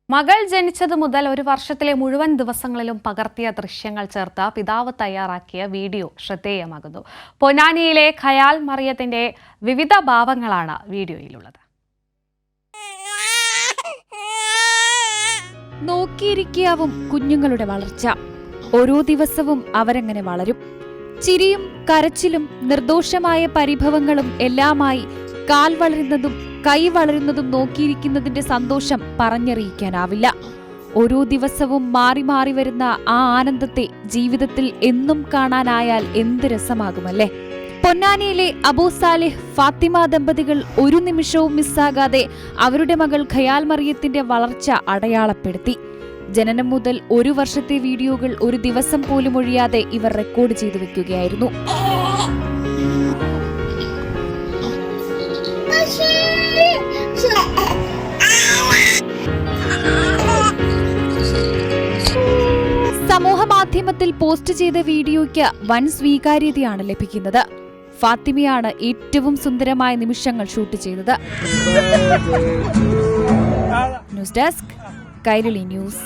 മകൾ ജനിച്ചതു മുതൽ ഒരു വർഷത്തിലെ മുഴുവൻ ദിവസങ്ങളിലും പകർത്തിയ ദൃശ്യങ്ങൾ ചേർത്ത് പിതാവ് തയ്യാറാക്കിയ വീഡിയോ ശ്രദ്ധേയമാകുന്നു. പൊന്നാനിയിലെ ഖയാൽ മറിയത്തിന്റെ വിവിധ ഭാവങ്ങളാണ് വീഡിയോയിലുള്ളത്. നോക്കിയിരിക്കാവും കുഞ്ഞുങ്ങളുടെ വളർച്ച. ഓരോ ദിവസവും അവരെങ്ങനെ വളരും. ചിരിയും കരച്ചിലും നിർദോഷമായ പരിഭവങ്ങളും എല്ലാമായി കാൽ വളരുന്നതും കൈ വളരുന്നതും നോക്കിയിരിക്കുന്നതിന്റെ സന്തോഷം പറഞ്ഞറിയിക്കാനാവില്ല. ഓരോ ദിവസവും മാറി മാറി വരുന്ന ആ ആനന്ദത്തെ ജീവിതത്തിൽ എന്നും കാണാനായാൽ എന്ത് രസമാകുമല്ലേ. പൊന്നാനിയിലെ അബൂ സാലിഹ് ഫാത്തിമ ദമ്പതികൾ ഒരു നിമിഷവും മിസ്സാകാതെ അവരുടെ മകൾ ഖയാൽ മറിയത്തിന്റെ വളർച്ച അടയാളപ്പെടുത്തി. ജനനം മുതൽ ഒരു വർഷത്തെ വീഡിയോകൾ ഒരു ദിവസം പോലും ഒഴിയാതെ ഇവർ റെക്കോർഡ് ചെയ്തു വെക്കുകയായിരുന്നു. സമൂഹ മാധ്യമത്തിൽ പോസ്റ്റ് ചെയ്ത വീഡിയോയ്ക്ക് വൻ സ്വീകാര്യതയാണ് ലഭിക്കുന്നത്. ഫാത്തിമയാണ് ഏറ്റവും സുന്ദരമായ നിമിഷങ്ങൾ ഷൂട്ട് ചെയ്തത്. News desk Kairali news.